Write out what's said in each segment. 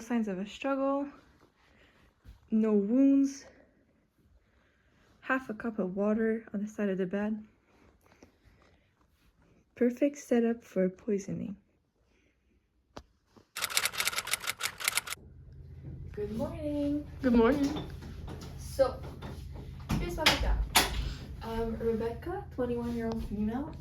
signs of a struggle, no wounds, half a cup of water on the side of the bed. Perfect setup for poisoning. Good morning. Good morning. So, here's what we got. Rebecca, 21-year-old female,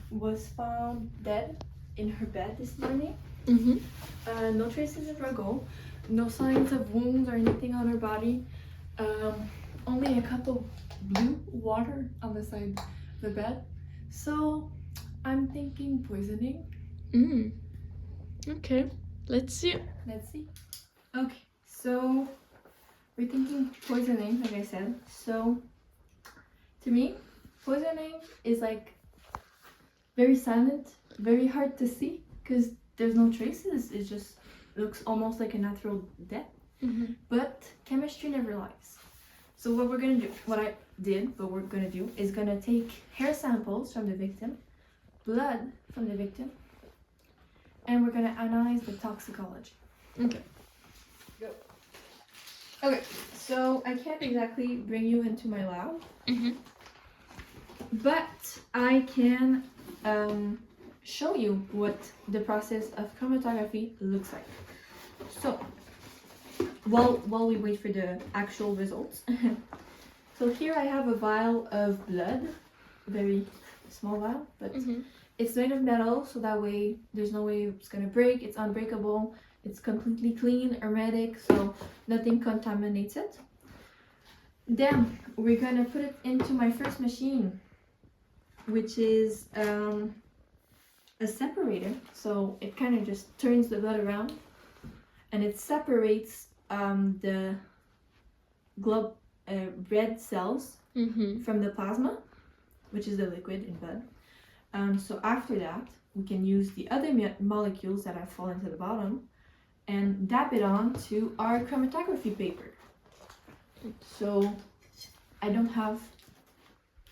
was found dead in her bed this morning. No traces of struggle, no signs of wounds or anything on her body. Only a cup of blue water on the side of the bed. So, I'm thinking poisoning. Okay, let's see. Let's see. Okay, so we're thinking poisoning, like I said. So, to me, poisoning is like very silent, very hard to see because there's no traces. It just looks almost like a natural death. But chemistry never lies. So what we're gonna do, what we're gonna do is gonna take hair samples from the victim, blood from the victim, and we're gonna analyze the toxicology. Okay. Go. Okay, so I can't exactly bring you into my lab, but I can show you what the process of chromatography looks like. So, while we wait for the actual results. So here I have a vial of blood, very small vial, but it's made of metal, so that way there's no way it's gonna break, it's unbreakable, it's completely clean, hermetic, so nothing contaminates it. Then we're gonna put it into my first machine, which is a separator. So it kind of just turns the blood around and it separates the red cells from the plasma, which is the liquid in blood. So after that, we can use the other molecules that have fallen to the bottom and dab it on to our chromatography paper. So I don't have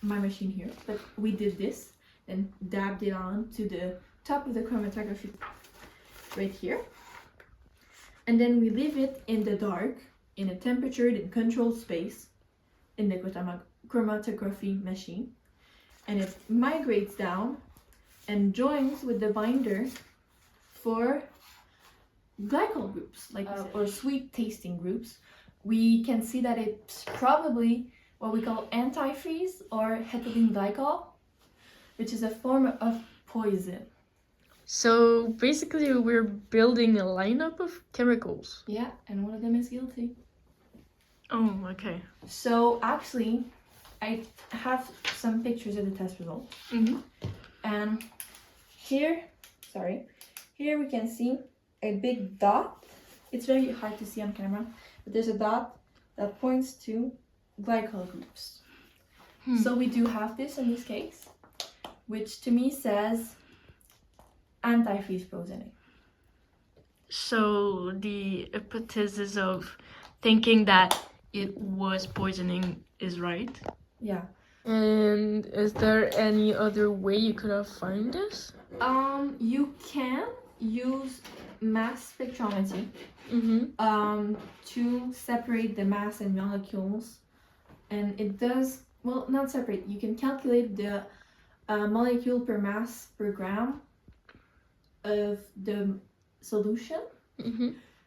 my machine here, but we did this and dabbed it on to the top of the chromatography right here. And then we leave it in the dark, in a temperatured and controlled space in the chromatography machine. And it migrates down and joins with the binder for glycol groups, like or sweet tasting groups. We can see that it's probably what we call antifreeze or ethylene glycol, which is a form of poison. So basically we're building a lineup of chemicals. Yeah, and one of them is guilty. Oh, okay. So actually, I have some pictures of the test results. And here we can see a big dot. It's very hard to see on camera, but there's a dot that points to glycol groups. So we do have this in this case, which to me says antifreeze poisoning. So the hypothesis of thinking that it was poisoning is right? Yeah. And is there any other way you could have found this? You can use mass spectrometry to separate the mass and molecules, and it does, well, not separate, you can calculate the molecule per mass per gram of the solution,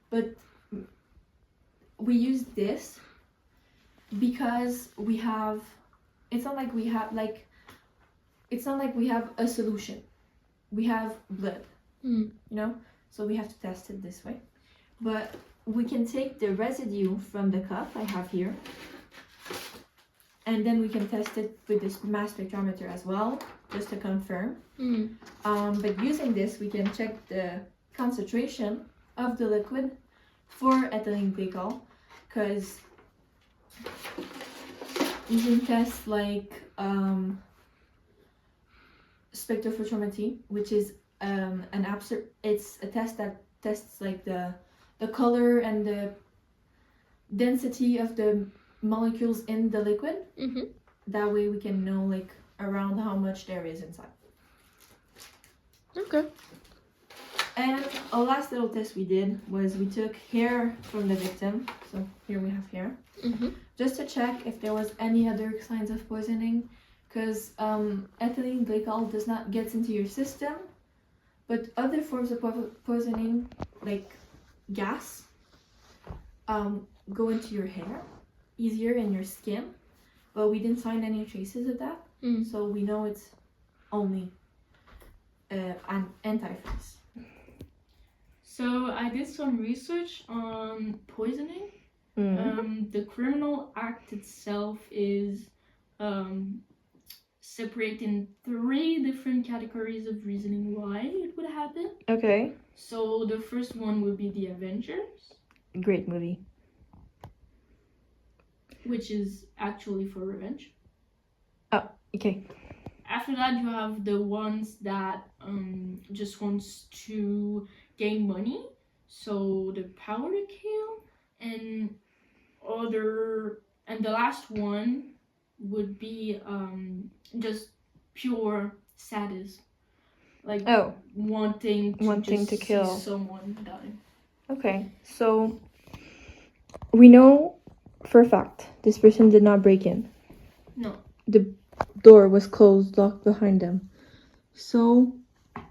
but we use this because we have, it's not like we have a solution, we have blood, you know, so we have to test it this way. But we can take the residue from the cup I have here, and then we can test it with this mass spectrometer as well, just to confirm. But using this, we can check the concentration of the liquid for ethylene glycol, because you can test like spectrophotometry, which is it's a test that tests like the color and the density of the molecules in the liquid. That way we can know like around how much there is inside. Okay. And a last little test we did was we took hair from the victim. So here we have hair. Just to check if there was any other signs of poisoning. Because ethylene glycol does not get into your system. But other forms of poisoning, like gas, go into your hair easier in your skin. But we didn't find any traces of that. So we know it's only an antifreeze. So I did some research on poisoning. The criminal act itself is separated in 3 different categories of reasoning why it would happen. Okay. So the first one would be the Avengers. Great movie. Which is actually for revenge. Oh, okay. After that, you have the ones that just wants to gain money, so the power to kill, and the last one would be just pure sadism, like wanting to kill, see someone die. Okay, so we know for a fact this person did not break in. No. The door was closed, locked behind them. So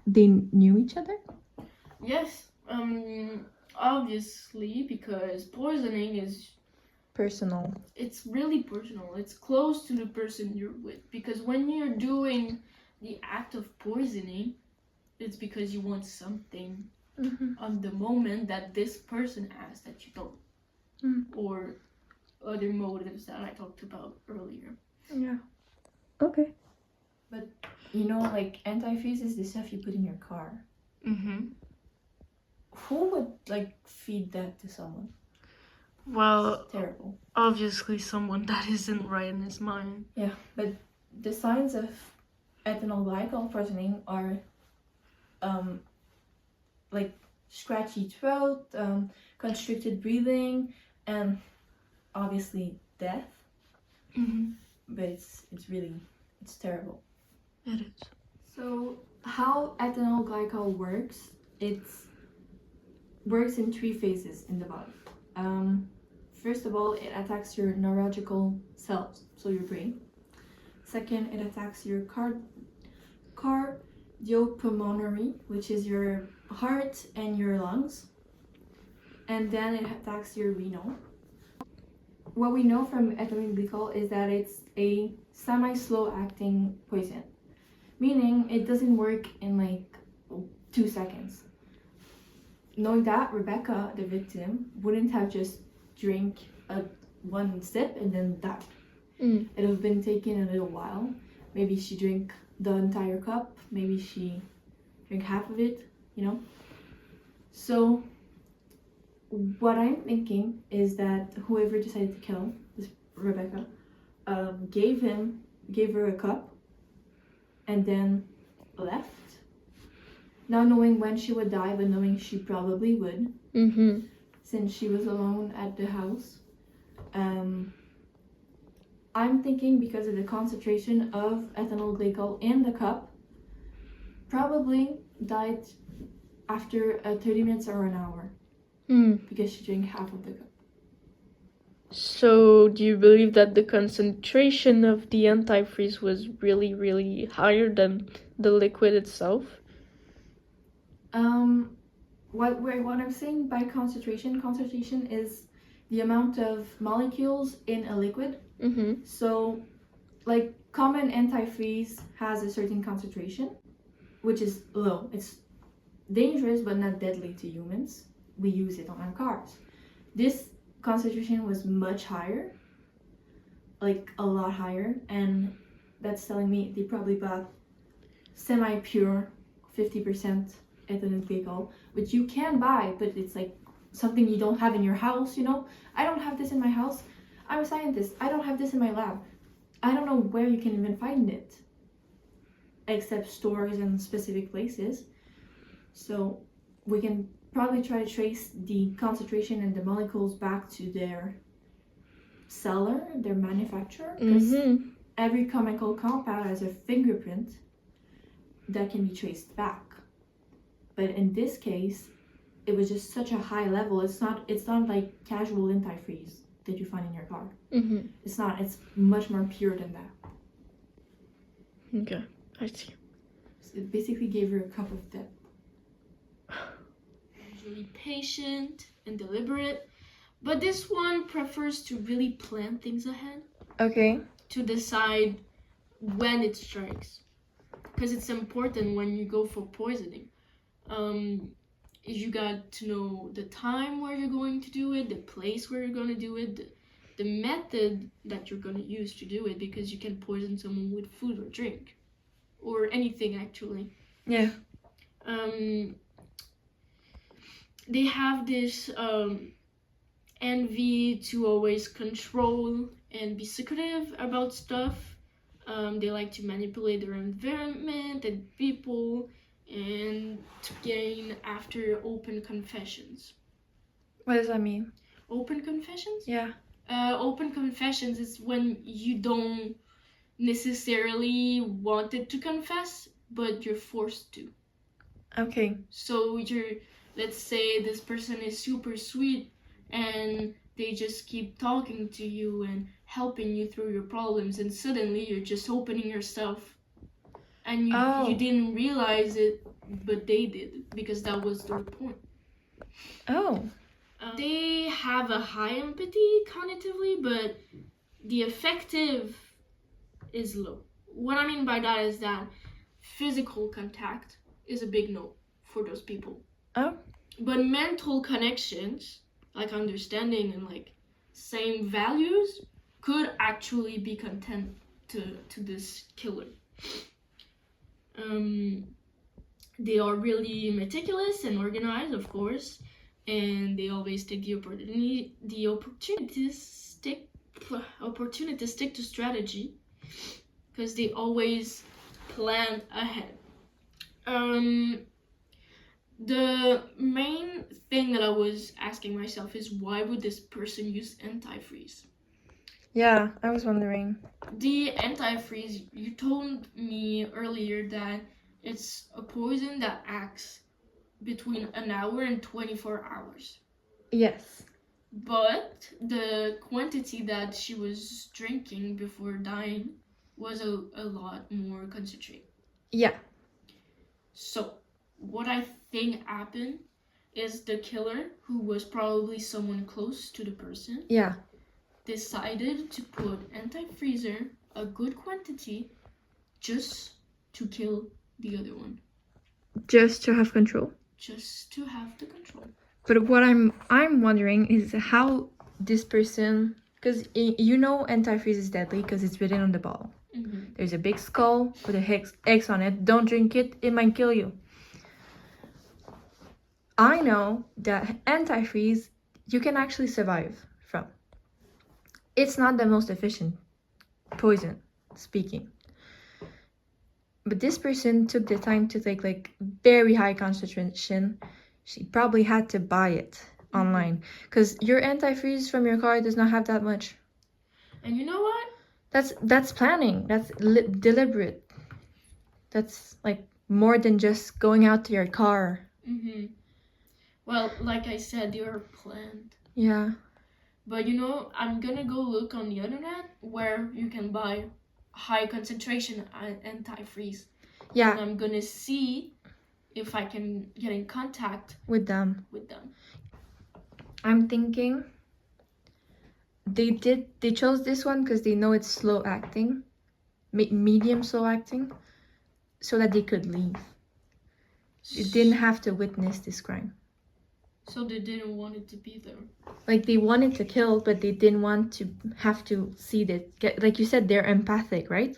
they knew each other? Yes. Obviously, because poisoning is personal. It's really personal. It's close to the person you're with. Because when you're doing the act of poisoning, it's because you want something on the moment that this person has that you don't. Or other motives that I talked about earlier. Yeah. Okay. But you know, like antifreeze is the stuff you put in your car. Who would like feed that to someone? Well, it's terrible. Obviously someone that isn't right in his mind. Yeah, but the signs of ethanol glycol poisoning are like scratchy throat, constricted breathing, and obviously death. But it's terrible. It is. So how ethanol glycol works, it works in 3 phases in the body. First of all, it attacks your neurological cells, so your brain. Second, it attacks your cardiopulmonary, which is your heart and your lungs. And then it attacks your renal. What we know from ethylene glycol is that it's a semi-slow acting poison, meaning it doesn't work in like 2 seconds. Knowing that, Rebecca, the victim, wouldn't have just drink one sip and then died. It would have been taken a little while. Maybe she drank the entire cup, maybe she drank half of it, you know? So what I'm thinking is that whoever decided to kill this Rebecca gave her a cup and then left, not knowing when she would die, but knowing she probably would, since she was alone at the house. I'm thinking because of the concentration of ethanol glycol in the cup, probably died after 30 minutes or an hour. Because she drank half of the cup. So, do you believe that the concentration of the antifreeze was really, really higher than the liquid itself? What I'm saying by concentration is the amount of molecules in a liquid. So, like common antifreeze has a certain concentration, which is low. It's dangerous but not deadly to humans. We use it on our cars. This concentration was much higher, like a lot higher, and that's telling me they probably bought semi-pure 50% ethylene glycol, which you can buy, but it's like something you don't have in your house, you know? I don't have this in my house. I'm a scientist. I don't have this in my lab. I don't know where you can even find it, except stores and specific places. So we can probably try to trace the concentration and the molecules back to their seller, their manufacturer, because every chemical compound has a fingerprint that can be traced back. But in this case, it was just such a high level. It's not like casual antifreeze that you find in your car. It's not. It's much more pure than that. Okay, I see. So it basically gave her a cup of death. Usually patient and deliberate, but this one prefers to really plan things ahead. Okay. To decide when it strikes, because it's important when you go for poisoning. You got to know the time where you're going to do it, the place where you're going to do it, the method that you're going to use to do it, because you can poison someone with food or drink or anything actually. Yeah. They have this envy to always control and be secretive about stuff. They like to manipulate their environment and people, and to gain after open confessions. What does that mean? Open confessions? Yeah. Open confessions is when you don't necessarily wanted to confess, but you're forced to. Okay. So let's say this person is super sweet and they just keep talking to you and helping you through your problems, and suddenly you're just opening yourself, and you didn't realize it, but they did, because that was their point. They have a high empathy cognitively, but the effective is low. What I mean by that is that physical contact is a big no for those people. But mental connections, like understanding and like same values, could actually be content to this killer. They are really meticulous and organized, of course, and they always take the opportunistic to strategy, because they always plan ahead. The main thing that I was asking myself is, why would this person use antifreeze? Yeah, I was wondering. The antifreeze, you told me earlier that it's a poison that acts between an hour and 24 hours. Yes. But the quantity that she was drinking before dying was a lot more concentrated. Yeah. So what I think happened is the killer, who was probably someone close to the person, decided to put anti-freezer, a good quantity, just to kill the other one. Just to have control. Just to have the control. But what I'm wondering is how this person, because antifreeze is deadly because it's written on the bottle. There's a big skull with a X on it. Don't drink it, it might kill you. I know that antifreeze you can actually survive from. It's not the most efficient poison, speaking. But this person took the time to take like very high concentration. She probably had to buy it online, because your antifreeze from your car does not have that much. And you know what? That's planning. That's deliberate. That's like more than just going out to your car. Well, like I said, they are planned. Yeah. But I'm gonna go look on the internet where you can buy high concentration antifreeze. Yeah. And I'm gonna see if I can get in contact with them. I'm thinking they chose this one because they know it's slow acting, medium slow acting, so that they could leave. They didn't have to witness this crime. So they didn't want it to be there. Like, they wanted to kill, but they didn't want to have to see that. Like you said, they're empathic, right?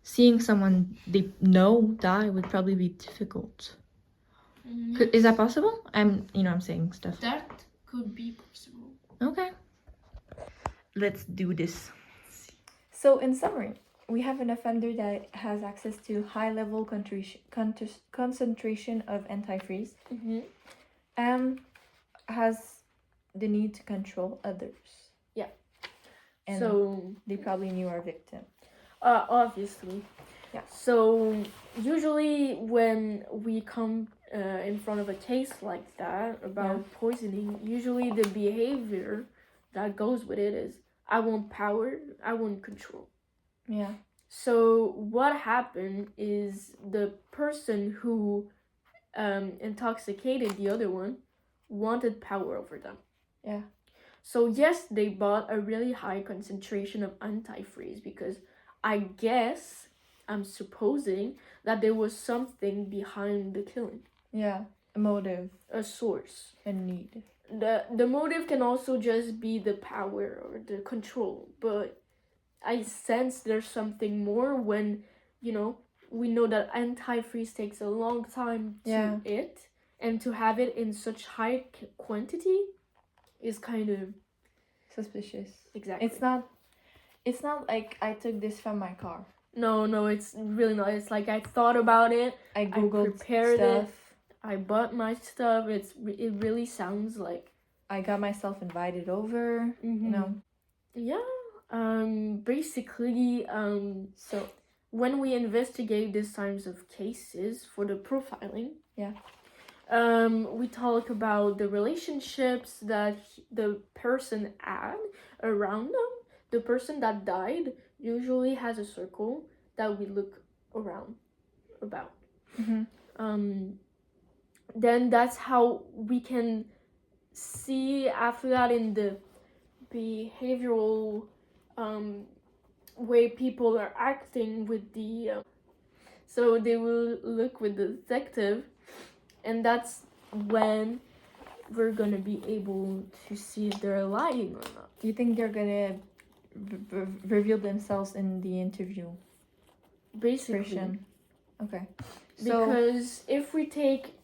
Seeing someone they know die would probably be difficult. Is that possible? I'm saying stuff. That could be possible. Okay. Let's do this. So, in summary, we have an offender that has access to high-level concentration of antifreeze. Has the need to control others. Yeah. And so they probably knew our victim. Obviously. Yeah. So usually when we come in front of a case like that about poisoning, usually the behavior that goes with it is, I want power, I want control. Yeah. So what happened is the person who intoxicated the other one wanted power over them. Yeah. So yes, they bought a really high concentration of antifreeze because I guess, I'm supposing, that there was something behind the killing. Yeah, a motive. A source. A need. The motive can also just be the power or the control, but I sense there's something more when, we know that antifreeze takes a long time to it, and to have it in such high quantity is kind of suspicious. Exactly. It's not like I took this from my car. No, it's really not. It's like I thought about it. I googled prepared stuff. I bought my stuff. It really sounds like I got myself invited over. Yeah. Basically, so when we investigate these kinds of cases for the profiling, we talk about the relationships that the person had around them. The person that died usually has a circle that we look around about. Then that's how we can see after that in the behavioral way people are acting with the so they will look with the detective, and that's when we're gonna be able to see if they're lying or not. Do you think they're gonna reveal themselves in the interview? Basically. Okay. Because if we take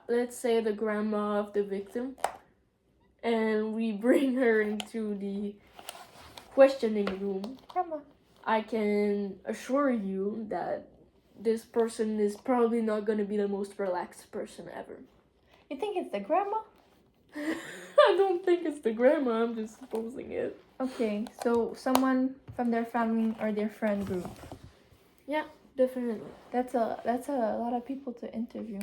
let's say the grandma of the victim and we bring her into the questioning room, grandma, I can assure you that this person is probably not going to be the most relaxed person ever. You think it's the grandma? I don't think it's the grandma, I'm just supposing it. Okay, so someone from their family or their friend group. Yeah, definitely. That's a lot of people to interview.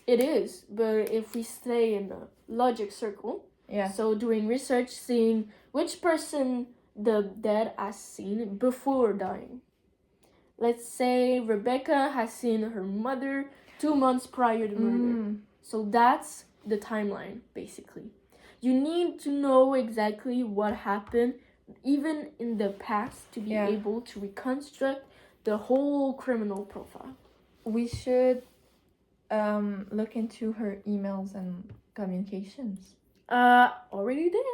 It is, but if we stay in the logic circle, so doing research, seeing which person the dead has seen before dying. Let's say Rebecca has seen her mother 2 months prior to murder. So that's the timeline, basically. You need to know exactly what happened, even in the past, to be able to reconstruct the whole criminal profile. We should look into her emails and communications. Already did.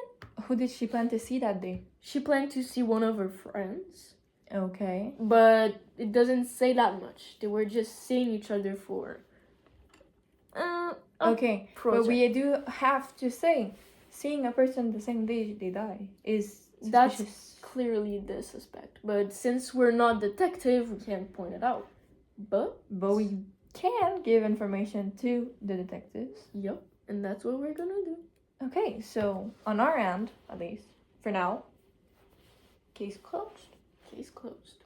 Who did she plan to see that day? She planned to see one of her friends. Okay. But it doesn't say that much. They were just seeing each other for okay. Project. But we do have to say, seeing a person the same day they die is suspicious. That's clearly the suspect. But since we're not detective, we can't point it out. But we can give information to the detectives. Yep, and that's what we're gonna do. Okay, so on our end, at least for now, case closed. Case closed.